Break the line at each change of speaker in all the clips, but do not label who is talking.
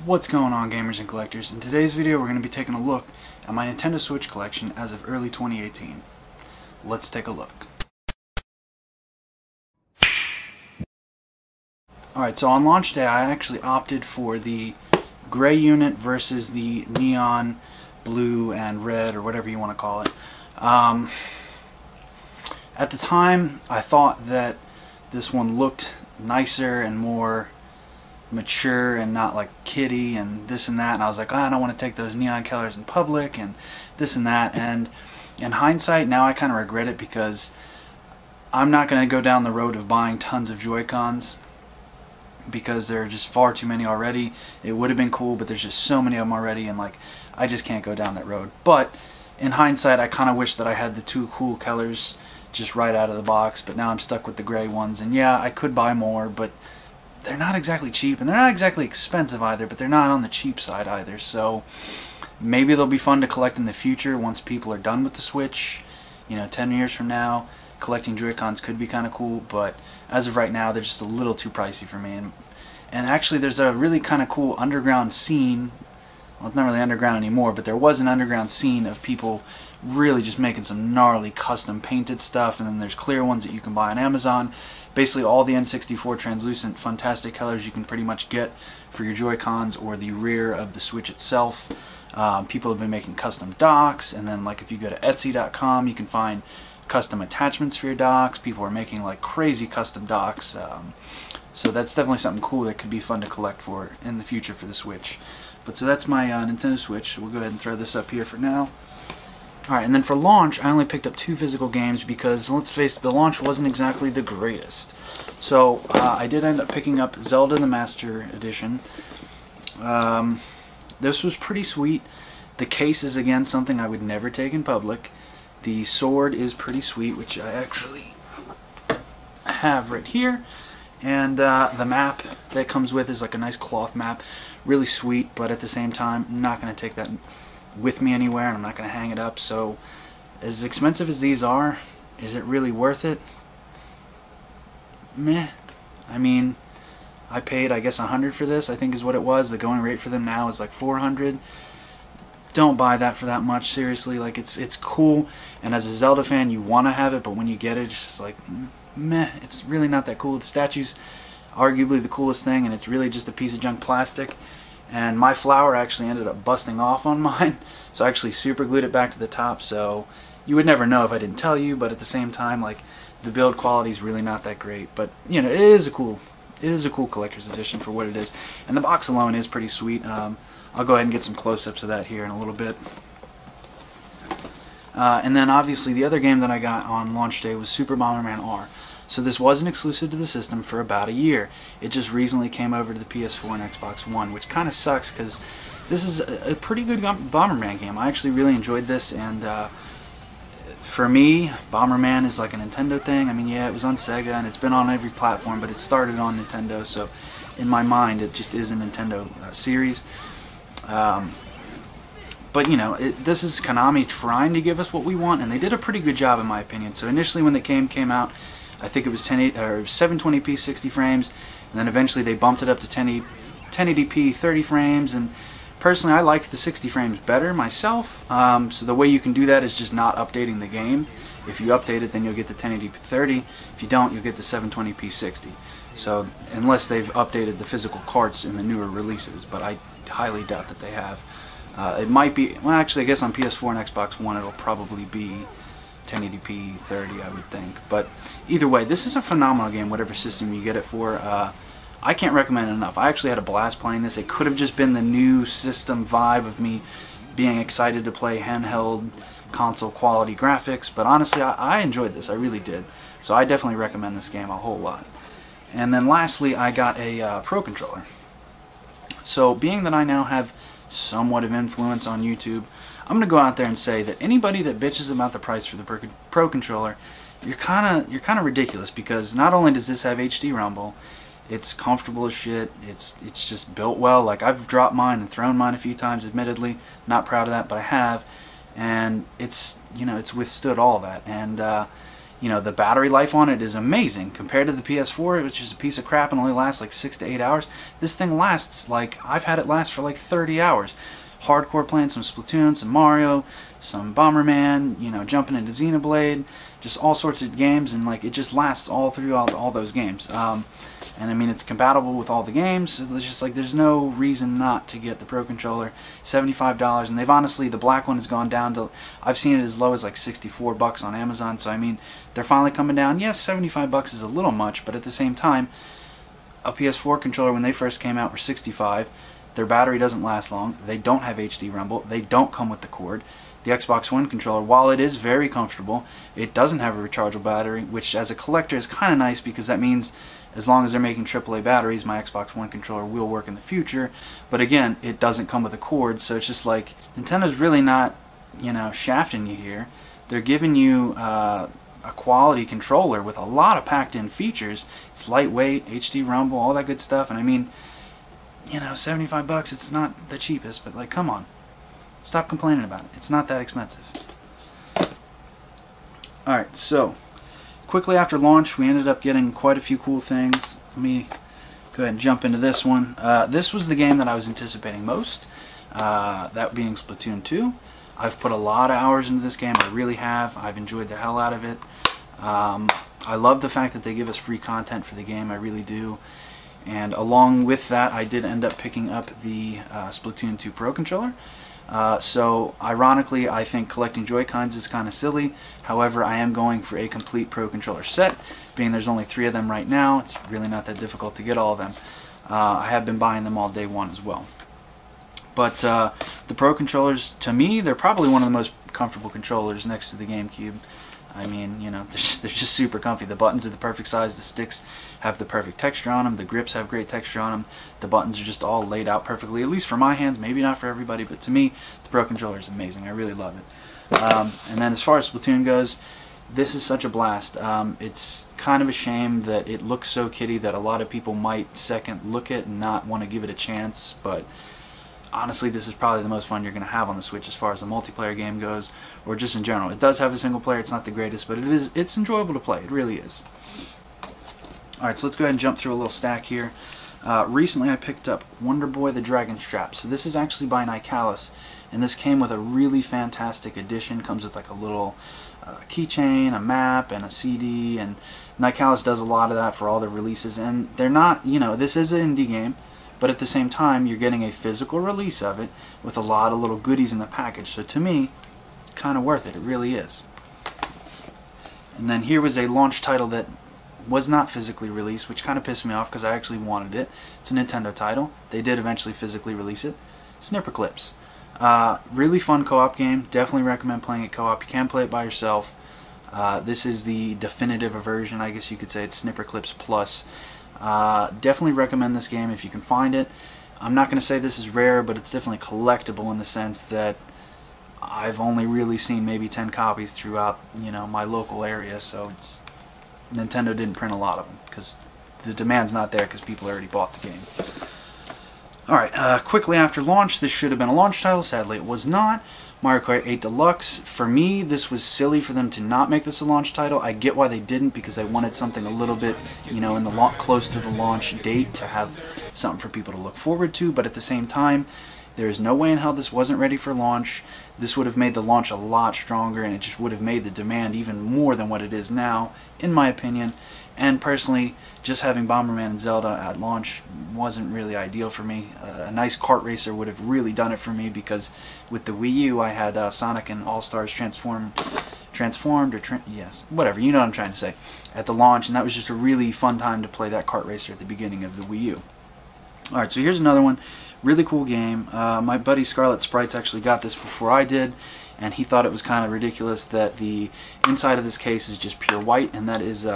What's going on, gamers and collectors? In today's video we're going to be taking a look at my Nintendo Switch collection as of early 2018. Let's take a look. Alright, so on launch day I actually opted for the gray unit versus the neon blue and red, or whatever you want to call it. At the time I thought that this one looked nicer and more mature and not like kiddie and this and that, and I was like, oh, I don't want to take those neon colors in public and this and that. And in hindsight now I kind of regret it, because I'm not going to go down the road of buying tons of Joy-Cons because there are just far too many already. It would have been cool, but there's just so many of them already, and like I just can't go down that road. But in hindsight I kind of wish that I had the two cool colors just right out of the box, but now I'm stuck with the gray ones. And yeah, I could buy more, but they're not exactly cheap, and they're not exactly expensive either, but they're not on the cheap side either. So maybe they'll be fun to collect in the future once people are done with the Switch. You know, 10 years from now, collecting Joy-Cons could be kind of cool, but as of right now, they're just a little too pricey for me. And actually, there's a really kind of cool underground scene. Well, it's not really underground anymore, but there was an underground scene of people really just making some gnarly custom painted stuff, and then there's clear ones that you can buy on Amazon. Basically all the N64 translucent fantastic colors you can pretty much get for your Joy-Cons or the rear of the Switch itself. People have been making custom docks, and then like if you go to Etsy.com you can find custom attachments for your docks. People are making like crazy custom docks, so that's definitely something cool that could be fun to collect for in the future for the Switch. But so that's my Nintendo Switch. We'll go ahead and throw this up here for now. Alright, and then for launch, I only picked up 2 physical games because, let's face it, the launch wasn't exactly the greatest. So, I did end up picking up Zelda the Master Edition. This was pretty sweet. The case is, again, something I would never take in public. The sword is pretty sweet, which I actually have right here. And the map that comes with is like a nice cloth map. Really sweet, but at the same time, I'm not going to take that with me anywhere, and I'm not going to hang it up. So as expensive as these are, is it really worth it? Meh. I mean, I paid, I guess, $100 for this, I think is what it was. The going rate for them now is like $400. Don't buy that for that much, seriously. Like, it's cool, and as a Zelda fan you want to have it, but when you get it, it's just like meh, it's really not that cool. The statue's arguably the coolest thing, and it's really just a piece of junk plastic. And my flower actually ended up busting off on mine, so I actually super glued it back to the top. So you would never know if I didn't tell you, but at the same time, like, the build quality is really not that great. But you know, it is a cool collector's edition for what it is, and the box alone is pretty sweet. I'll go ahead and get some close-ups of that here in a little bit. And then obviously the other game that I got on launch day was Super Bomberman R. So this wasn't exclusive to the system for about a year. It just recently came over to the PS4 and Xbox One, which kind of sucks because this is a pretty good Bomberman game. I actually really enjoyed this, and for me, Bomberman is like a Nintendo thing. I mean, yeah, it was on Sega and it's been on every platform, but it started on Nintendo, so in my mind it just is a Nintendo series. But you know, this is Konami trying to give us what we want, and they did a pretty good job in my opinion. So initially when they came out, I think it was 720p 60 frames, and then eventually they bumped it up to 1080p 30 frames, and personally I liked the 60 frames better myself. So the way you can do that is just not updating the game. If you update it, then you'll get the 1080p 30. If you don't, you'll get the 720p 60. So unless they've updated the physical carts in the newer releases, but I highly doubt that they have. It might be, well actually I guess on PS4 and Xbox One it'll probably be 1080p 30, I would think. But either way, this is a phenomenal game, whatever system you get it for. I can't recommend it enough. I actually had a blast playing this. It could have just been the new system vibe of me being excited to play handheld console quality graphics, but honestly I enjoyed this. I really did. So I definitely recommend this game a whole lot. And then lastly, I got a Pro Controller. So being that I now have somewhat of influence on YouTube, I'm gonna go out there and say that anybody that bitches about the price for the Pro Controller, you're kind of ridiculous, because not only does this have HD rumble, it's comfortable as shit. It's just built well. Like, I've dropped mine and thrown mine a few times, admittedly, not proud of that, but I have, and it's, you know, it's withstood all that. And You know, the battery life on it is amazing compared to the PS4, which is a piece of crap and only lasts like 6 to 8 hours. This thing lasts like, I've had it last for like 30 hours. Hardcore playing some Splatoon, some Mario, some Bomberman, you know, jumping into Xenoblade, just all sorts of games, and like it just lasts all through all those games. And I mean, it's compatible with all the games, so it's just like there's no reason not to get the Pro Controller. $75, and they've honestly, the black one has gone down to, I've seen it as low as like 64 bucks on Amazon, so I mean, they're finally coming down. Yes, 75 bucks is a little much, but at the same time, a PS4 controller when they first came out were 65. Their battery doesn't last long. They don't have HD rumble. They don't come with the cord. The Xbox One controller, while it is very comfortable, it doesn't have a rechargeable battery, which as a collector is kind of nice because that means as long as they're making AAA batteries, my Xbox One controller will work in the future. But again, it doesn't come with a cord, so it's just like Nintendo's really not, you know, shafting you here. They're giving you a quality controller with a lot of packed-in features. It's lightweight, HD rumble, all that good stuff, and I mean, you know, 75 bucks, it's not the cheapest, but like, come on. Stop complaining about it. It's not that expensive. Alright, so quickly after launch, we ended up getting quite a few cool things. Let me go ahead and jump into this one. This was the game that I was anticipating most, that being Splatoon 2. I've put a lot of hours into this game. I really have. I've enjoyed the hell out of it. I love the fact that they give us free content for the game. I really do. And along with that, I did end up picking up the Splatoon 2 Pro Controller. So ironically, I think collecting Joy-Cons is kind of silly. However, I am going for a complete Pro Controller set, being there's only 3 of them right now. It's really not that difficult to get all of them. I have been buying them all day one as well. But the Pro Controllers, to me, they're probably one of the most comfortable controllers next to the GameCube. I mean, you know, they're just super comfy. The buttons are the perfect size. The sticks have the perfect texture on them. The grips have great texture on them. The buttons are just all laid out perfectly, at least for my hands. Maybe not for everybody, but to me, the Pro Controller is amazing. I really love it. And then as far as Splatoon goes, this is such a blast. It's kind of a shame that it looks so kiddie that a lot of people might second look at and not want to give it a chance, but honestly, this is probably the most fun you're going to have on the Switch as far as a multiplayer game goes, or just in general. It does have a single player. It's not the greatest, but it's enjoyable to play. It really is. Alright, so let's go ahead and jump through a little stack here. Recently I picked up Wonderboy the Dragon Strap. So this is actually by Icarus, and this came with a really fantastic edition. Comes with like a little keychain, a map, and a CD, and Icarus does a lot of that for all the releases, and they're not, you know, this is an indie game, but at the same time, you're getting a physical release of it with a lot of little goodies in the package. So to me, it's kind of worth it. It really is. And then here was a launch title that was not physically released, which kind of pissed me off because I actually wanted it. It's a Nintendo title. They did eventually physically release it. Snipper Clips. Really fun co-op game. Definitely recommend playing it co-op. You can play it by yourself. This is the definitive version, I guess you could say. It's Snipper Clips Plus. Definitely recommend this game if you can find it. I'm not going to say this is rare, but it's definitely collectible in the sense that I've only really seen maybe 10 copies throughout, you know, my local area, so it's Nintendo didn't print a lot of them because the demand's not there because people already bought the game. Alright, quickly after launch, this should have been a launch title. Sadly, it was not. Mario Kart 8 Deluxe. For me, this was silly for them to not make this a launch title. I get why they didn't, because they wanted something a little bit, you know, in the close to the launch date to have something for people to look forward to. But at the same time, there is no way in hell this wasn't ready for launch. This would have made the launch a lot stronger, and it just would have made the demand even more than what it is now, in my opinion. And personally, just having Bomberman and Zelda at launch wasn't really ideal for me. A nice kart racer would have really done it for me, because with the Wii U I had Sonic and All-Stars yes, whatever, you know what I'm trying to say, at the launch, and that was just a really fun time to play that kart racer at the beginning of the Wii U. Alright, so here's another one. Really cool game. My buddy Scarlet Sprites actually got this before I did, and he thought it was kind of ridiculous that the inside of this case is just pure white, and that is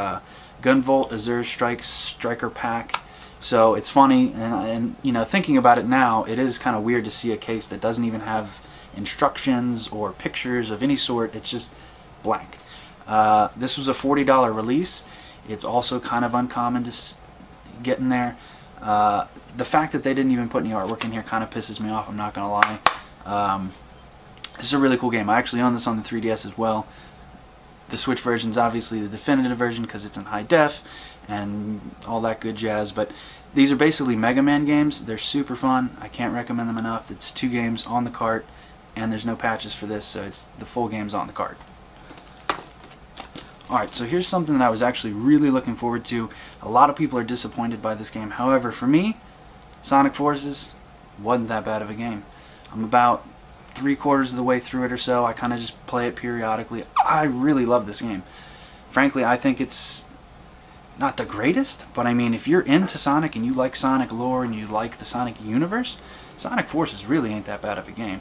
Gunvolt Azure Striker Pack. So it's funny, and you know, thinking about it now, it is kind of weird to see a case that doesn't even have instructions or pictures of any sort. It's just blank. This was a $40 release. It's also kind of uncommon to get in there. The fact that they didn't even put any artwork in here kind of pisses me off, I'm not going to lie. This is a really cool game. I actually own this on the 3DS as well. The Switch version is obviously the definitive version because it's in high def and all that good jazz, but these are basically Mega Man games. They're super fun. I can't recommend them enough. It's 2 games on the cart, and there's no patches for this, so it's the full games on the cart. Alright, so here's something that I was actually really looking forward to. A lot of people are disappointed by this game. However, for me, Sonic Forces wasn't that bad of a game. I'm about 3/4 of the way through it or so. I kind of just play it periodically. I really love this game. Frankly, I think it's not the greatest, but I mean, if you're into Sonic and you like Sonic lore and you like the Sonic universe, Sonic Forces really ain't that bad of a game.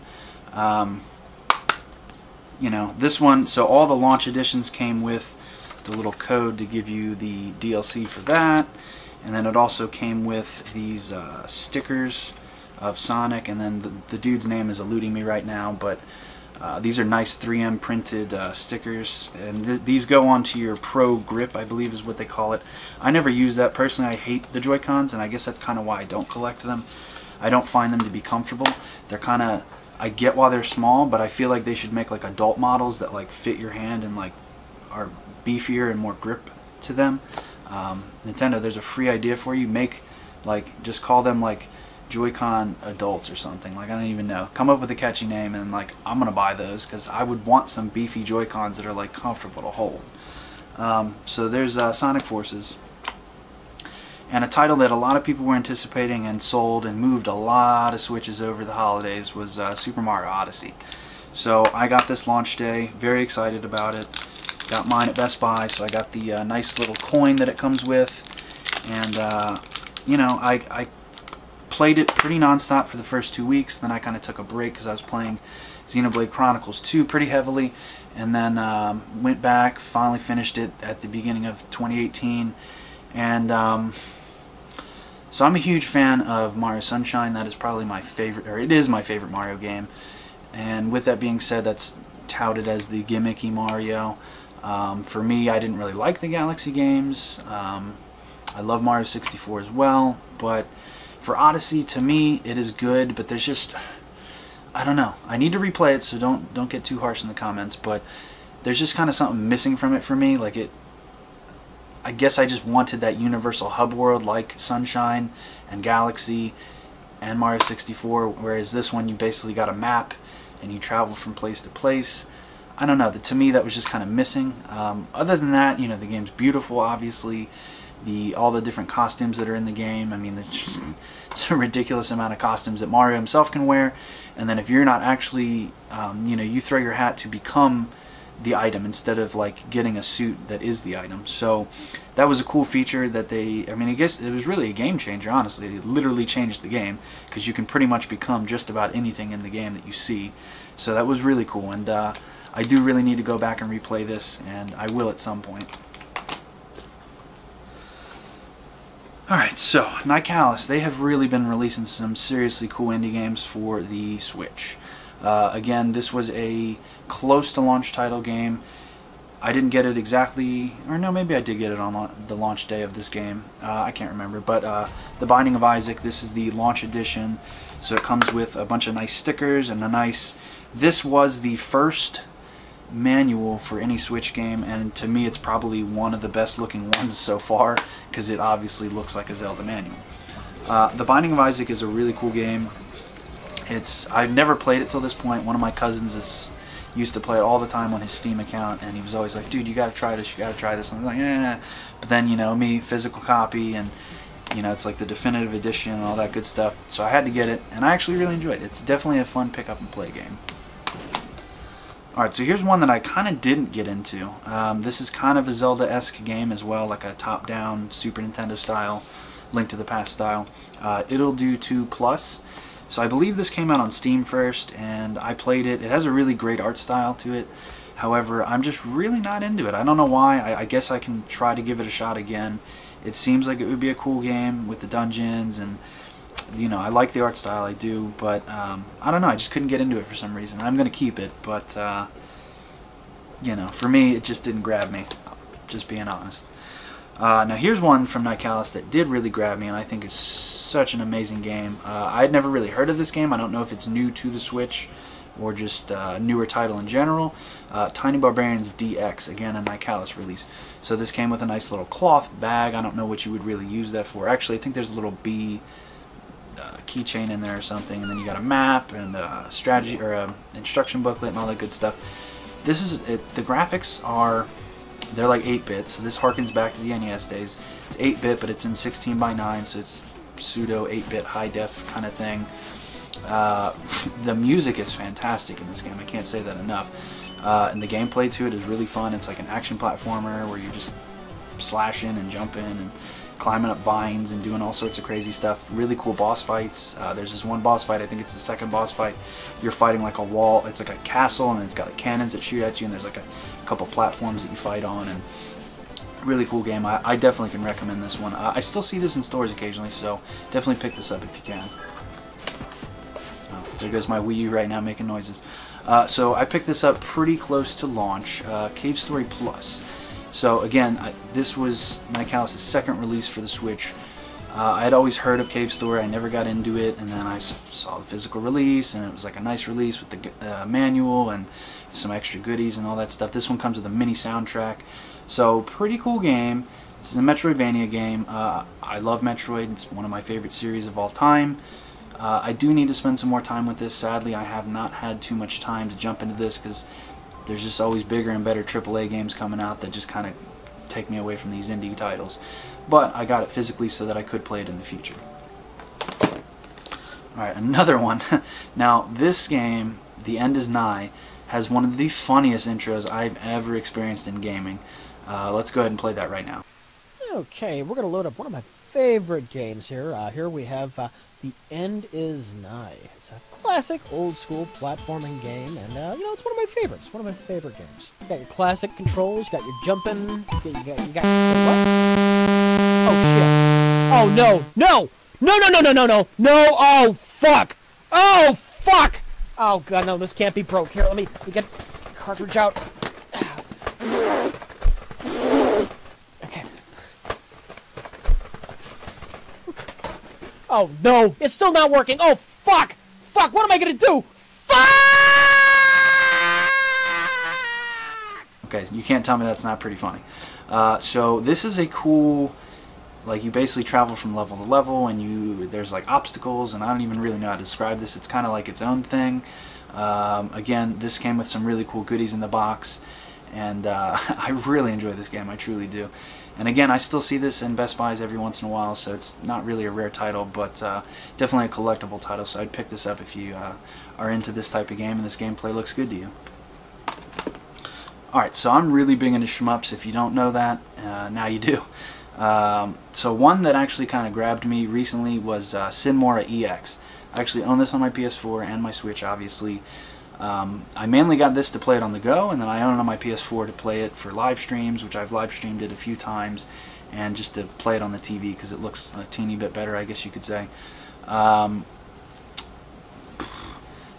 You know, this one, so all the launch editions came with the little code to give you the DLC for that, and then it also came with these stickers of Sonic, and then the dude's name is eluding me right now, but these are nice 3M printed stickers, and these go onto your Pro Grip, I believe is what they call it. I never use that personally. I hate the Joy-Cons, and I guess that's kind of why I don't collect them. I don't find them to be comfortable. They're kind of, I get why they're small, but I feel like they should make like adult models that like fit your hand and like are beefier and more grip to them. Nintendo, there's a free idea for you. Make like, just call them like Joy-Con adults or something. Like, I don't even know. Come up with a catchy name, and like, I'm gonna buy those because I would want some beefy Joy-Cons that are like comfortable to hold. So there's Sonic Forces, and a title that a lot of people were anticipating and sold and moved a lot of Switches over the holidays was Super Mario Odyssey. So I got this launch day, very excited about it. Got mine at Best Buy, so I got the nice little coin that it comes with, and you know, I played it pretty non-stop for the first 2 weeks. Then I kind of took a break because I was playing Xenoblade Chronicles 2 pretty heavily, and then went back, finally finished it at the beginning of 2018, and so I'm a huge fan of Mario Sunshine. That is probably my favorite, or it is my favorite Mario game, and with that being said, that's touted as the gimmicky Mario. For me, I didn't really like the Galaxy games. I love Mario 64 as well, but for Odyssey, to me, it is good, but there's just, I don't know. I need to replay it, so don't get too harsh in the comments, but there's just kind of something missing from it for me. Like, I guess I just wanted that universal hub world like Sunshine and Galaxy and Mario 64, whereas this one, you basically got a map and you travel from place to place. I don't know, to me that was just kind of missing. Other than that, you know, the game's beautiful, obviously. All the different costumes that are in the game, I mean, it's a ridiculous amount of costumes that Mario himself can wear, and then if you're not actually, you know, you throw your hat to become the item instead of like getting a suit that is the item. So that was a cool feature that I mean, I guess it was really a game changer, honestly. It literally changed the game, because you can pretty much become just about anything in the game that you see. So that was really cool, and I do really need to go back and replay this, and I will at some point. Alright, so Nicalis, they have really been releasing some seriously cool indie games for the Switch. Again, this was a close to launch title game. I didn't get it exactly, or no, maybe I did get it on the launch day of this game. I can't remember, but The Binding of Isaac, this is the launch edition. So it comes with a bunch of nice stickers and a nice, this was the first manual for any Switch game, and to me it's probably one of the best looking ones so far, because it obviously looks like a Zelda manual. The Binding of Isaac is a really cool game. I've never played it till this point. One of my cousins used to play it all the time on his Steam account, and he was always like, dude, you gotta try this, you gotta try this. And I was like, eh. But then, you know, me, physical copy, and you know, it's like the definitive edition and all that good stuff, so I had to get it, and I actually really enjoyed it. It's definitely a fun pick up and play game. Alright, so here's one that I kind of didn't get into. This is kind of a Zelda-esque game as well, like a top-down Super Nintendo style, Link to the Past style. It'll Do 2 Plus. So I believe this came out on Steam first, and I played it. It has a really great art style to it. However, I'm just really not into it. I don't know why. I guess I can try to give it a shot again. It seems like it would be a cool game with the dungeons, and you know, I like the art style, I do, but I don't know, I just couldn't get into it for some reason. I'm going to keep it, but you know, for me, it just didn't grab me, just being honest. Now here's one from Nicalis that did really grab me, and I think is such an amazing game. I had never really heard of this game. I don't know if it's new to the Switch, or just a newer title in general. Tiny Barbarians Dx, again a Icarus release. So this came with a nice little cloth bag. I don't know what you would really use that for. Actually, I think there's a little bee keychain in there or something, and then you got a map and a strategy or a instruction booklet and all that good stuff. This is it. The graphics are, they're like 8-bit, so this harkens back to the NES days. It's 8-bit, but it's in 16:9, so it's pseudo 8-bit high def kind of thing. The music is fantastic in this game. I can't say that enough. And the gameplay to it is really fun. It's like an action platformer where you're just slashing and jumping and climbing up vines and doing all sorts of crazy stuff. Really cool boss fights. There's this one boss fight, I think it's the second boss fight. You're fighting like a wall. It's like a castle, and it's got like cannons that shoot at you, and there's like a couple platforms that you fight on. And really cool game. I definitely can recommend this one. I still see this in stores occasionally, so definitely pick this up if you can. Oh, there goes my Wii U right now making noises. So I picked this up pretty close to launch. Cave Story Plus. So again, this was Icarus' second release for the Switch. I had always heard of Cave Story. I never got into it, and then I saw the physical release, and it was like a nice release with the manual and some extra goodies and all that stuff. This one comes with a mini soundtrack. So pretty cool game. It's a Metroidvania game. I love Metroid. It's one of my favorite series of all time. I do need to spend some more time with this. Sadly, I have not had too much time to jump into this because there's just always bigger and better AAA games coming out that just kind of take me away from these indie titles. But I got it physically so that I could play it in the future. Alright, another one. Now, this game, The End Is Nigh, has one of the funniest intros I've ever experienced in gaming. Let's go ahead and play that right now.
Okay, we're going to load up one of my favorite games here. Here we have The End Is Nigh. It's a classic, old-school platforming game, and, you know, it's one of my favorites. One of my favorite games. You got your classic controls, you got your jumping, you got what? Oh, shit. Oh, no, no! No, no, no, no, no, no! No! Oh, fuck! Oh, fuck! Oh, God, no, this can't be broke. Here, let me get the cartridge out. Okay. Oh, no! It's still not working! Oh, fuck! Fuck! What am I gonna do? Fuck!
Okay, you can't tell me that's not pretty funny. So this is a cool, like, you basically travel from level to level, and there's like obstacles, and I don't even really know how to describe this. It's kind of like its own thing. Again, this came with some really cool goodies in the box, and I really enjoy this game. I truly do. And again, I still see this in Best Buys every once in a while, so it's not really a rare title, but definitely a collectible title, so I'd pick this up if you are into this type of game and this gameplay looks good to you. Alright, so I'm really big into shmups. If you don't know that, now you do. So one that actually kind of grabbed me recently was Sinmora EX. I actually own this on my PS4 and my Switch, obviously. I mainly got this to play it on the go, and then I own it on my PS4 to play it for live streams, which I've live streamed it a few times, and just to play it on the TV because it looks a teeny bit better, I guess you could say.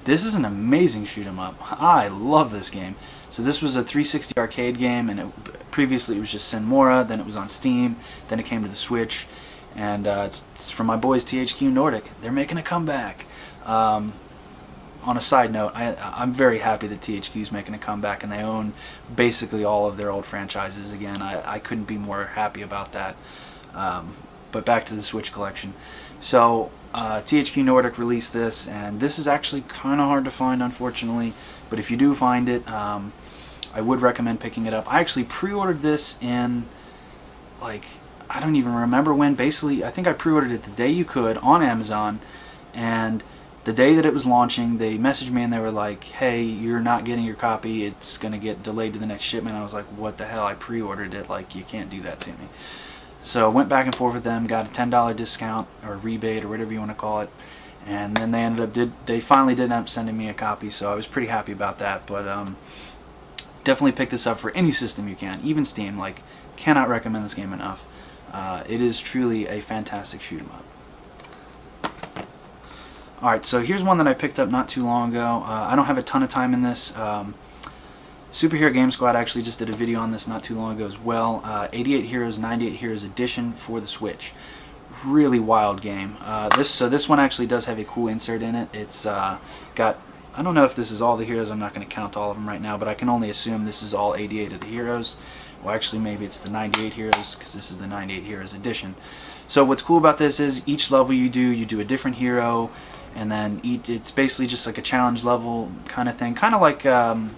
This is an amazing shoot 'em up. I love this game. So this was a 360 arcade game, and previously it was just Sinmora, then it was on Steam, then it came to the Switch, and it's from my boys THQ Nordic. They're making a comeback. On a side note, I'm very happy that THQ is making a comeback, and they own basically all of their old franchises again. I couldn't be more happy about that. But back to the Switch collection. So THQ Nordic released this, and this is actually kind of hard to find, unfortunately. But if you do find it, I would recommend picking it up. I actually pre-ordered this in, like, I don't even remember when. Basically, I think I pre-ordered it the day you could on Amazon, and the day that it was launching, they messaged me and they were like, hey, you're not getting your copy, it's going to get delayed to the next shipment. I was like, what the hell, I pre-ordered it, like, you can't do that to me. So I went back and forth with them, got a $10 discount, or rebate, or whatever you want to call it, and then they finally did end up sending me a copy, so I was pretty happy about that. But definitely pick this up for any system you can, even Steam. Like, cannot recommend this game enough. It is truly a fantastic shoot 'em up. Alright, so here's one that I picked up not too long ago. I don't have a ton of time in this. Superhero Game Squad actually just did a video on this not too long ago as well. 88 Heroes, 98 Heroes Edition for the Switch. Really wild game. This one actually does have a cool insert in it. It's got I don't know if this is all the heroes. I'm not going to count all of them right now, but I can only assume this is all 88 of the heroes. Well, actually, maybe it's the 98 heroes, because this is the 98 heroes edition. So what's cool about this is each level you do a different hero, and then it's basically just like a challenge level kind of thing, kind of like The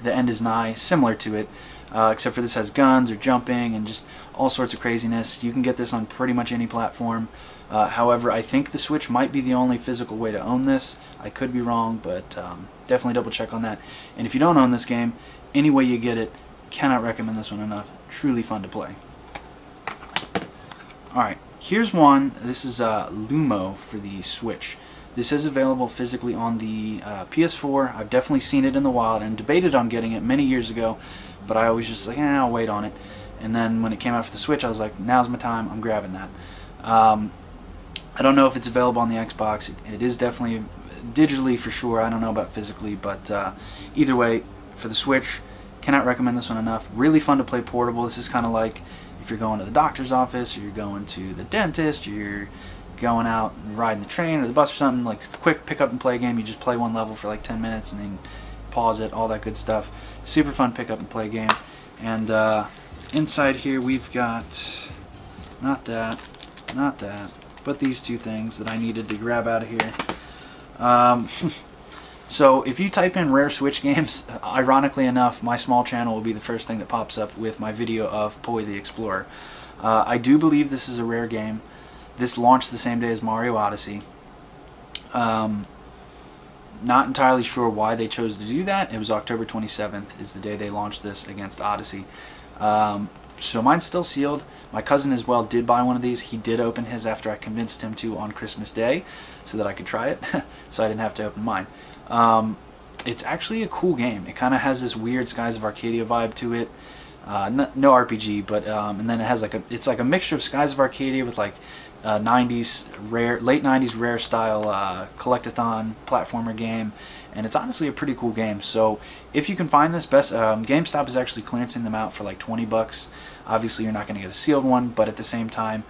End is Nigh, similar to it, except for this has guns or jumping and just all sorts of craziness. You can get this on pretty much any platform. However, I think the Switch might be the only physical way to own this. I could be wrong, but definitely double check on that. And if you don't own this game, any way you get it, cannot recommend this one enough. Truly fun to play. Alright, here's one. This is Lumo for the Switch. This is available physically on the PS4. I've definitely seen it in the wild and debated on getting it many years ago, but I always just like, I'll wait on it. And then when it came out for the Switch, I was like, now's my time, I'm grabbing that. I don't know if it's available on the Xbox. It is definitely digitally for sure. I don't know about physically, but either way, for the Switch, cannot recommend this one enough. Really fun to play portable. This is kind of like if you're going to the doctor's office, or you're going to the dentist, or you're going out and riding the train or the bus or something, like quick pick up and play game. You just play one level for like 10 minutes and then pause it, all that good stuff. Super fun pick up and play game. And inside here we've got not that, but these two things that I needed to grab out of here. So if you type in rare Switch games, ironically enough, my small channel will be the first thing that pops up with my video of Poi the Explorer. I do believe this is a rare game. This launched the same day as Mario Odyssey. Not entirely sure why they chose to do that. It was October 27th is the day they launched this against Odyssey. So mine's still sealed. My cousin as well did buy one of these. He did open his after I convinced him to on Christmas Day so that I could try it. So I didn't have to open mine. It's actually a cool game. It kind of has this weird Skies of Arcadia vibe to it. No RPG, but and then it has like it's like a mixture of Skies of Arcadia with like late 90s rare style collectathon platformer game, and it's honestly a pretty cool game. So if you can find this, GameStop is actually clearancing them out for like 20 bucks. Obviously you're not going to get a sealed one, but at the same time,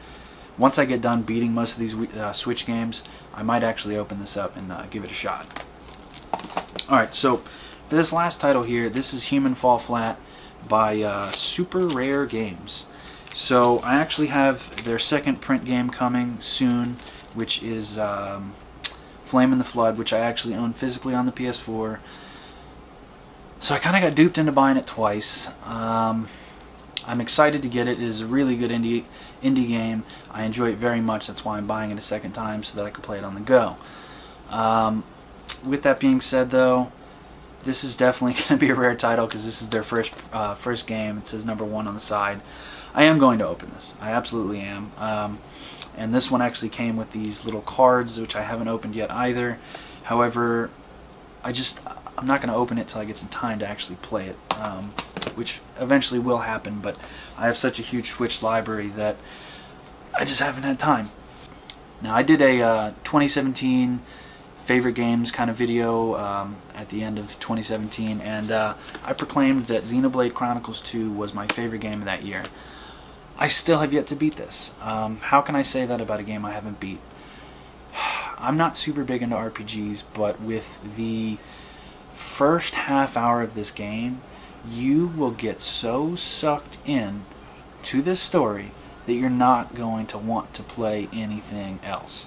once I get done beating most of these Switch games, I might actually open this up and give it a shot. Alright, so for this last title here, this is Human Fall Flat by Super Rare Games. So I actually have their second print game coming soon, which is Flame in the Flood, which I actually own physically on the PS4. So I kind of got duped into buying it twice. I'm excited to get it. It is a really good indie game. I enjoy it very much. That's why I'm buying it a second time, so that I can play it on the go. With that being said, though, this is definitely going to be a rare title because this is their first game. It says #1 on the side. I am going to open this. I absolutely am. And this one actually came with these little cards, which I haven't opened yet either. However, I'm not going to open it till I get some time to actually play it, which eventually will happen, but I have such a huge Switch library that I just haven't had time. Now, I did a 2017 favorite games kind of video at the end of 2017, and I proclaimed that Xenoblade Chronicles 2 was my favorite game of that year. I still have yet to beat this. How can I say that about a game I haven't beat? I'm not super big into RPGs, but with the first half hour of this game, you will get so sucked in to this story that you're not going to want to play anything else.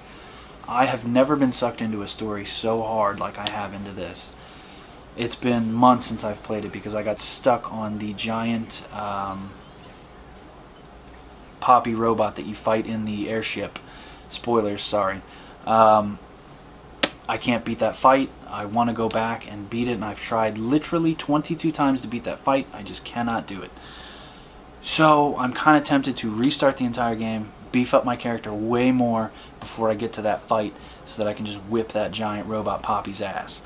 I have never been sucked into a story so hard like I have into this. It's been months since I've played it because I got stuck on the giant poppy robot that you fight in the airship. Spoilers, sorry. I can't beat that fight. I want to go back and beat it, and I've tried literally 22 times to beat that fight. I just cannot do it. So I'm kind of tempted to restart the entire game, beef up my character way more before I get to that fight so that I can just whip that giant robot Poppy's ass.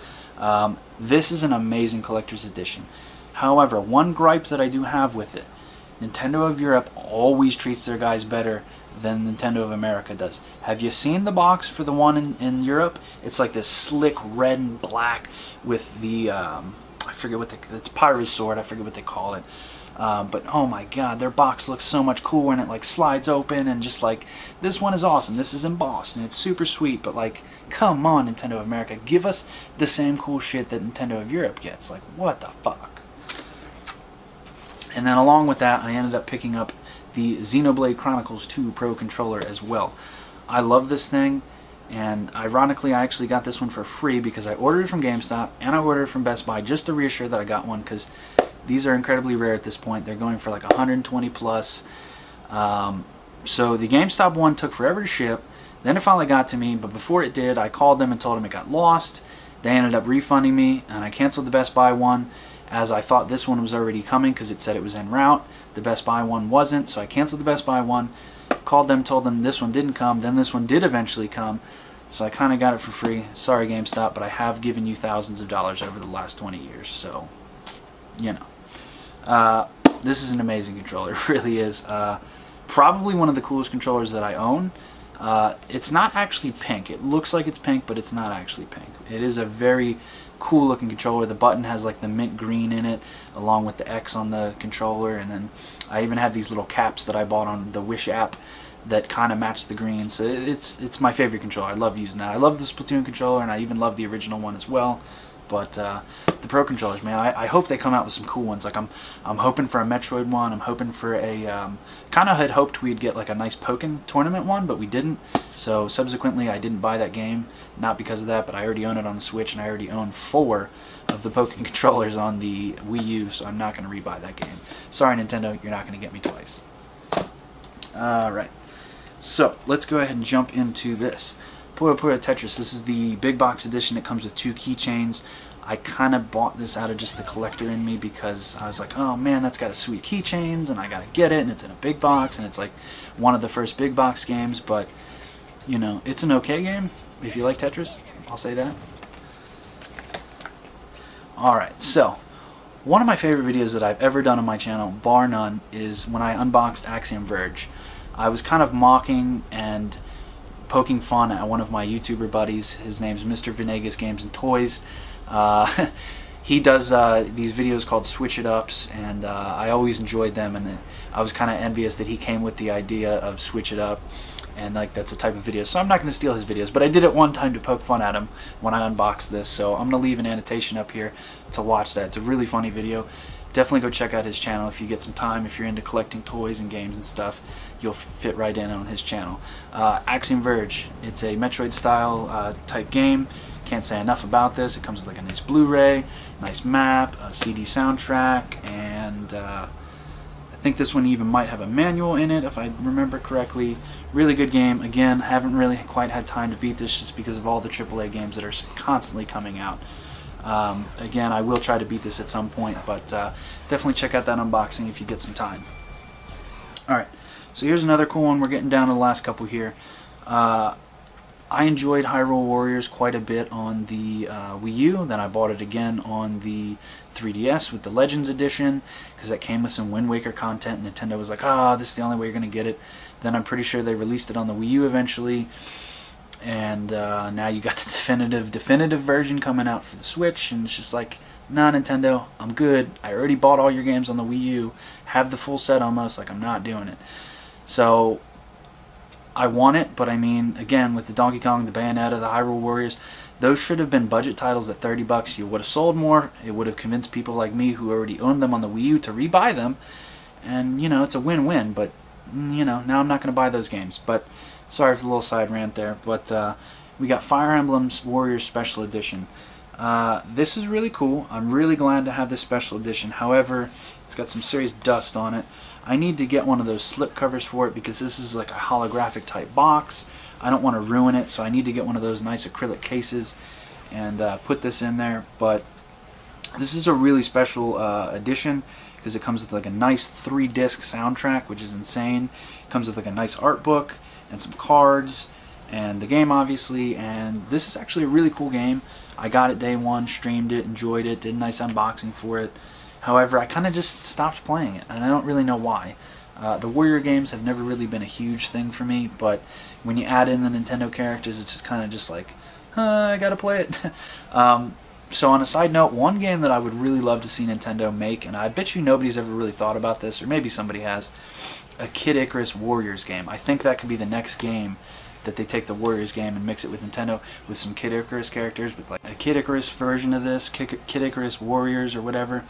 This is an amazing collector's edition. However, one gripe that I do have with it, Nintendo of Europe always treats their guys better than Nintendo of America does. Have you seen the box for the one in Europe? It's like this slick red and black with the, I forget what it's Pyrrhus sword, I forget what they call it. But oh my god, their box looks so much cooler, and it like slides open, and just like, this one is awesome. This is embossed and it's super sweet, but like, come on, Nintendo of America, give us the same cool shit that Nintendo of Europe gets. Like, what the fuck? And then along with that, I ended up picking up the Xenoblade Chronicles 2 Pro Controller as well. I love this thing, and ironically I actually got this one for free because I ordered it from GameStop and I ordered it from Best Buy just to reassure that I got one, because these are incredibly rare at this point. They're going for like 120 plus. So the GameStop one took forever to ship. Then it finally got to me, but before it did, I called them and told them it got lost. They ended up refunding me, and I canceled the Best Buy one, as I thought this one was already coming because it said it was en route. The Best Buy one wasn't, so I canceled the Best Buy one, called them, told them this one didn't come, then this one did eventually come, so I kind of got it for free. Sorry GameStop, but I have given you thousands of dollars over the last 20 years, so, you know. This is an amazing controller, it really is. Probably one of the coolest controllers that I own. It's not actually pink. It looks like it's pink, but it's not actually pink. It is a very cool looking controller. The button has like the mint green in it, along with the X on the controller, and then I even have these little caps that I bought on the Wish app that kind of match the green. So it's my favorite controller. I love using that. I love the Splatoon controller, and I even love the original one as well. But the Pro controllers, man, I hope they come out with some cool ones. Like I'm hoping for a Metroid one. I'm hoping for a kind of had hoped we'd get like a nice Pokken tournament one, but we didn't. So subsequently, I didn't buy that game, not because of that, but I already own it on the Switch, and I already own 4 of the Pokken controllers on the Wii U, so I'm not going to rebuy that game. Sorry, Nintendo, you're not going to get me twice. Alright, so let's go ahead and jump into this. Puyo Puyo Tetris. This is the big box edition. It comes with 2 keychains. I kind of bought this out of just the collector in me because I was like, oh man, that's got a sweet keychains, and I gotta get it, and it's in a big box, and it's like one of the first big box games, but you know, it's an okay game if you like Tetris, I'll say that. Alright, so one of my favorite videos that I've ever done on my channel, bar none, is when I unboxed Axiom Verge. I was kind of mocking and poking fun at one of my YouTuber buddies. His name's Mr. Venegas Games and Toys. He does these videos called Switch It Ups, and I always enjoyed them, and I was kind of envious that he came with the idea of Switch It Up, and like that's a type of video. So I'm not going to steal his videos, but I did it one time to poke fun at him when I unboxed this, so I'm going to leave an annotation up here to watch that. It's a really funny video. Definitely go check out his channel if you get some time. If you're into collecting toys and games and stuff, you'll fit right in on his channel. Axiom Verge. It's a Metroid style type game. Can't say enough about this. It comes with like a nice Blu-ray, nice map, a CD soundtrack, and I think this one even might have a manual in it if I remember correctly. Really good game. Again, haven't really quite had time to beat this just because of all the AAA games that are constantly coming out. Again, I will try to beat this at some point, but definitely check out that unboxing if you get some time. Alright, so here's another cool one. We're getting down to the last couple here. I enjoyed Hyrule Warriors quite a bit on the Wii U. Then I bought it again on the 3DS with the Legends Edition, because that came with some Wind Waker content. Nintendo was like, ah, this is the only way you're going to get it. Then I'm pretty sure they released it on the Wii U eventually. And now you got the definitive version coming out for the Switch, and it's just like, nah, Nintendo, I'm good. I already bought all your games on the Wii U, have the full set almost, like I'm not doing it. So I want it, but I mean, again, with the Donkey Kong, the Bayonetta, the Hyrule Warriors, those should have been budget titles at 30 bucks. You would have sold more. It would have convinced people like me who already owned them on the Wii U to rebuy them, and you know, it's a win-win. But you know, now I'm not going to buy those games. But sorry for the little side rant there, but we got Fire Emblems Warriors Special Edition. This is really cool. I'm really glad to have this Special Edition. However, it's got some serious dust on it. I need to get one of those slip covers for it because this is like a holographic type box. I don't want to ruin it, so I need to get one of those nice acrylic cases and put this in there. But this is a really special edition because it comes with like a nice 3-disc soundtrack, which is insane. It comes with like a nice art book and some cards and the game, obviously, and this is actually a really cool game. I got it day one, streamed it, enjoyed it, did a nice unboxing for it. However, I kind of just stopped playing it, and I don't really know why. The Warrior games have never really been a huge thing for me, but when you add in the Nintendo characters, it's just kind of just like, I gotta play it. So on a side note, one game that I would really love to see Nintendo make, and I bet you nobody's ever really thought about this, or maybe somebody has, a Kid Icarus Warriors game. I think that could be the next game that they take the Warriors game and mix it with Nintendo with some Kid Icarus characters, with like a Kid Icarus version of this, Kid Icarus Warriors or whatever.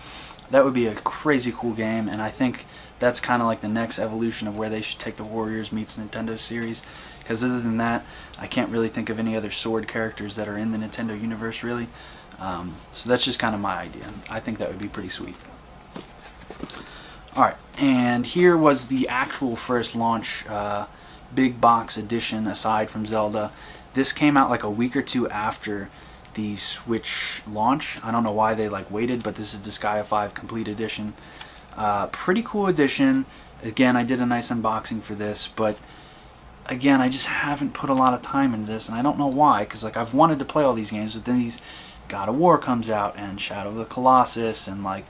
That would be a crazy cool game, and I think that's kind of like the next evolution of where they should take the Warriors meets Nintendo series. Because other than that, I can't really think of any other sword characters that are in the Nintendo universe, really. So that's just kind of my idea. I think that would be pretty sweet. Alright, and here was the actual first launch big box edition aside from Zelda. This came out like a week or two after the Switch launch. I don't know why they like waited, but this is the Sky 5 Complete Edition. Pretty cool edition. Again, I did a nice unboxing for this, but again, I just haven't put a lot of time into this, and I don't know why, because like I've wanted to play all these games, but then these God of War comes out, and Shadow of the Colossus, and like,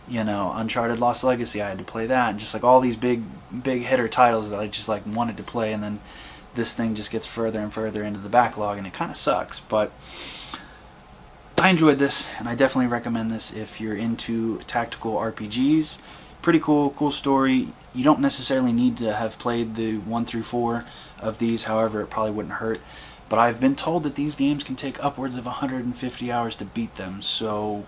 you know, Uncharted Lost Legacy, I had to play that, and just like all these big hitter titles that I just like wanted to play, and then this thing just gets further and further into the backlog, and it kind of sucks. But I enjoyed this, and I definitely recommend this if you're into tactical RPGs. Pretty cool story. You don't necessarily need to have played the 1 through 4 of these, however, it probably wouldn't hurt. But I've been told that these games can take upwards of 150 hours to beat them, so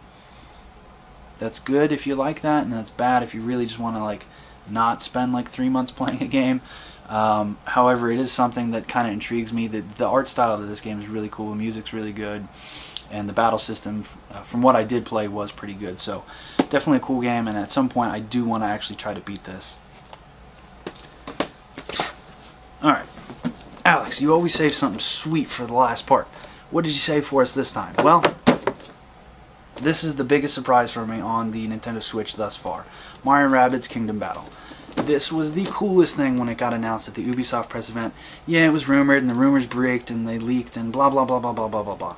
that's good if you like that, and that's bad if you really just want to like not spend like 3 months playing a game. However, it is something that kind of intrigues me. The art style of this game is really cool, the music's really good, and the battle system, from what I did play, was pretty good. So definitely a cool game, and at some point I do want to actually try to beat this. Alright, Alex, you always save something sweet for the last part. What did you save for us this time? Well, this is the biggest surprise for me on the Nintendo Switch thus far. Mario & Rabbids Kingdom Battle. This was the coolest thing when it got announced at the Ubisoft press event. Yeah, it was rumored, and the rumors breaked, and they leaked, and blah blah blah blah blah blah blah blah.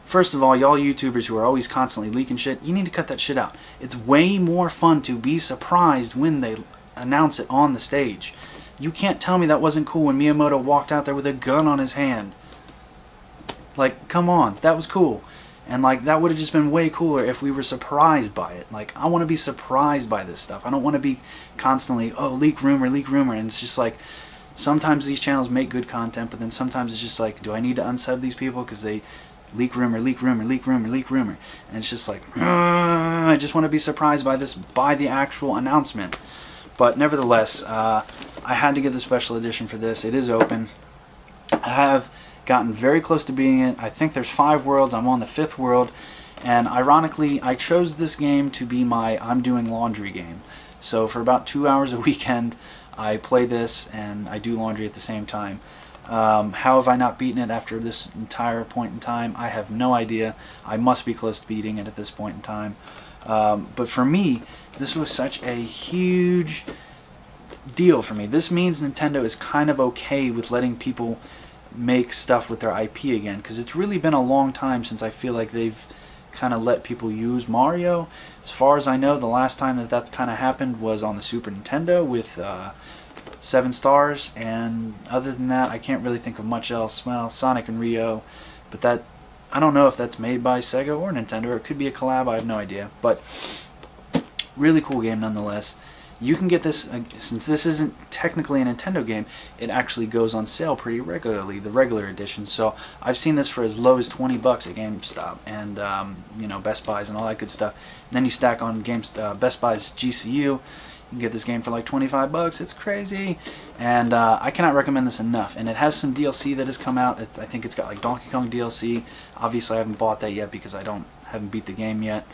First of all, y'all YouTubers who are always constantly leaking shit, you need to cut that shit out. It's way more fun to be surprised when they announce it on the stage. You can't tell me that wasn't cool when Miyamoto walked out there with a gun on his hand. Like, come on, that was cool. And like, that would have just been way cooler if we were surprised by it. Like, I want to be surprised by this stuff. I don't want to be constantly, oh, leak rumor, and it's just like, sometimes these channels make good content, but then sometimes it's just like, do I need to unsub these people because they leak rumor, and it's just like, I just want to be surprised by this, by the actual announcement. But nevertheless, I had to get the special edition for this. It is open. I have gotten very close to beating it. I think there's 5 worlds. I'm on the 5th world, and ironically, I chose this game to be my I'm doing laundry game. So for about 2 hours a weekend, I play this and I do laundry at the same time. How have I not beaten it after this entire point in time? I have no idea. I must be close to beating it at this point in time. But for me, this was such a huge deal for me. This means Nintendo is kind of okay with letting people make stuff with their IP again, because it's really been a long time since I feel like they've kind of let people use Mario. As far as I know, the last time that that kind of happened was on the Super Nintendo with 7 Stars, and other than that, I can't really think of much else. Well, Sonic and Rio, but that, I don't know if that's made by Sega or Nintendo, or it could be a collab, I have no idea. But really cool game nonetheless. You can get this, since this isn't technically a Nintendo game, it actually goes on sale pretty regularly, the regular edition. So I've seen this for as low as 20 bucks at GameStop and you know, Best Buys and all that good stuff. And then you stack on Best Buy's GCU, you can get this game for like 25 bucks. It's crazy, and I cannot recommend this enough. And it has some DLC that has come out. I think it's got like Donkey Kong DLC. Obviously, I haven't bought that yet because I haven't beat the game yet.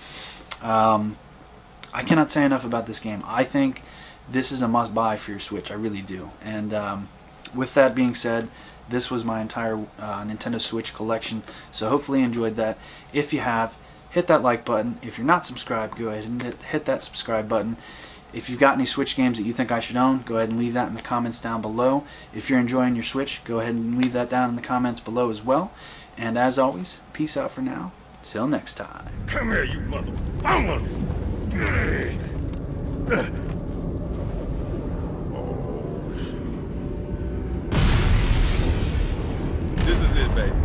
I cannot say enough about this game. I think this is a must-buy for your Switch. I really do. And with that being said, this was my entire Nintendo Switch collection. So hopefully you enjoyed that. If you have, hit that like button. If you're not subscribed, go ahead and hit that subscribe button. If you've got any Switch games that you think I should own, go ahead and leave that in the comments down below. If you're enjoying your Switch, go ahead and leave that down in the comments below as well. And as always, peace out for now. Till next time.
Come here, you mother... This is it, baby.